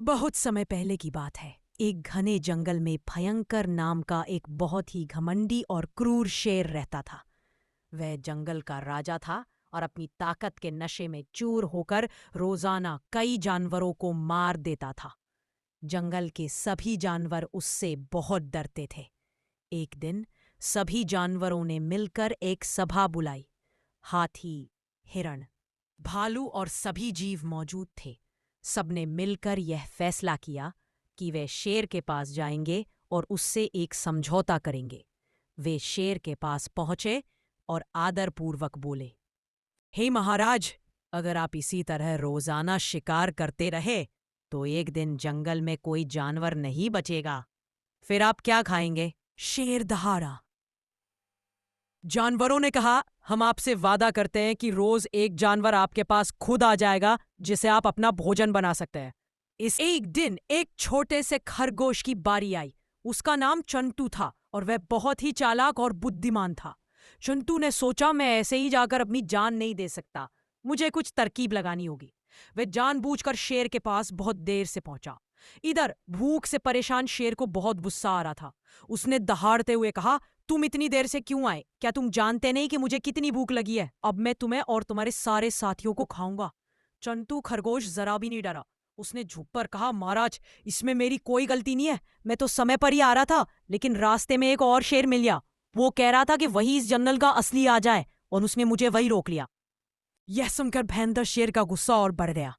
बहुत समय पहले की बात है। एक घने जंगल में भयंकर नाम का एक बहुत ही घमंडी और क्रूर शेर रहता था। वह जंगल का राजा था और अपनी ताकत के नशे में चूर होकर रोजाना कई जानवरों को मार देता था। जंगल के सभी जानवर उससे बहुत डरते थे। एक दिन सभी जानवरों ने मिलकर एक सभा बुलाई। हाथी, हिरण, भालू और सभी जीव मौजूद थे। सबने मिलकर यह फैसला किया कि वे शेर के पास जाएंगे और उससे एक समझौता करेंगे। वे शेर के पास पहुंचे और आदरपूर्वक बोले, हे महाराज, अगर आप इसी तरह रोजाना शिकार करते रहे तो एक दिन जंगल में कोई जानवर नहीं बचेगा। फिर आप क्या खाएंगे? शेर दहाड़ा। जानवरों ने कहा, हम आपसे वादा करते हैं कि रोज एक जानवर आपके पास खुद आ जाएगा जिसे आप अपना भोजन बना सकते हैं। इस एक दिन एक छोटे से खरगोश की बारी आई। उसका नाम चंटू था और वह बहुत ही चालाक और बुद्धिमान था। चंटू ने सोचा, मैं ऐसे ही जाकर अपनी जान नहीं दे सकता, मुझे कुछ तरकीब लगानी होगी। वह जानबूझकर शेर के पास बहुत देर से पहुंचा। इधर भूख से परेशान शेर को बहुत गुस्सा आ रहा था। उसने दहाड़ते हुए कहा, तुम इतनी देर से क्यों आए? क्या तुम जानते नहीं कि मुझे कितनी भूख लगी है? अब मैं तुम्हें और तुम्हारे सारे साथियों को खाऊंगा। चंटू खरगोश जरा भी नहीं डरा। उसने झुक कर कहा, महाराज, इसमें मेरी कोई गलती नहीं है। मैं तो समय पर ही आ रहा था, लेकिन रास्ते में एक और शेर मिल गया। वो कह रहा था कि वही इस जंगल का असली आ जाए और उसने मुझे वही रोक लिया। यह सुनकर भयंकर शेर का गुस्सा और बढ़ गया।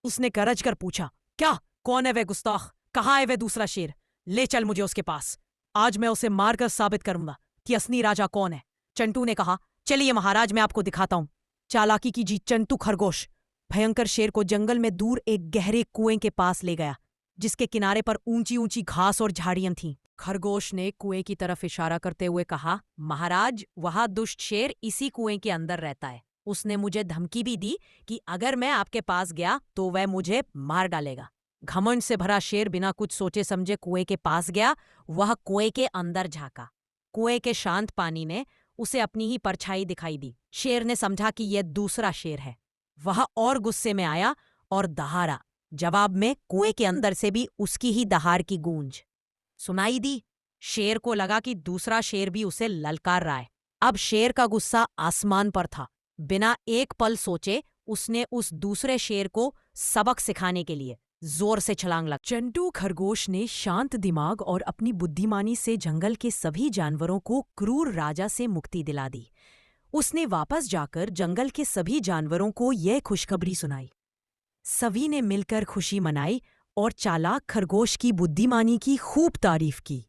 उसने गरज कर पूछा, क्या? कौन है वह गुस्ताख? कहाँ है वह दूसरा शेर? ले चल मुझे उसके पास। आज मैं उसे मारकर साबित करूंगा कि असली राजा कौन है। चंटू ने कहा, चलिए महाराज, मैं आपको दिखाता हूं। चालाकी की जीत चंटू खरगोश भयंकर शेर को जंगल में दूर एक गहरे कुएं के पास ले गया, जिसके किनारे पर ऊंची ऊंची घास और झाड़ियां थीं। खरगोश ने कुएं की तरफ इशारा करते हुए कहा, महाराज, वहां दुष्ट शेर इसी कुएं के अंदर रहता है। उसने मुझे धमकी भी दी कि अगर मैं आपके पास गया तो वह मुझे मार डालेगा। घमंड से भरा शेर बिना कुछ सोचे समझे कुएं के पास गया। वह कुएं के अंदर झांका। कुएं के शांत पानी ने उसे अपनी ही परछाई दिखाई दी। शेर ने समझा कि यह दूसरा शेर है। वह और गुस्से में आया और दहाड़ा। जवाब में कुएं के अंदर से भी उसकी ही दहाड़ की गूंज सुनाई दी। शेर को लगा कि दूसरा शेर भी उसे ललकार रहा है। अब शेर का गुस्सा आसमान पर था। बिना एक पल सोचे उसने उस दूसरे शेर को सबक सिखाने के लिए जोर से छलांग लगा। चंटू खरगोश ने शांत दिमाग और अपनी बुद्धिमानी से जंगल के सभी जानवरों को क्रूर राजा से मुक्ति दिला दी। उसने वापस जाकर जंगल के सभी जानवरों को यह खुशखबरी सुनाई। सभी ने मिलकर खुशी मनाई और चालाक खरगोश की बुद्धिमानी की खूब तारीफ की।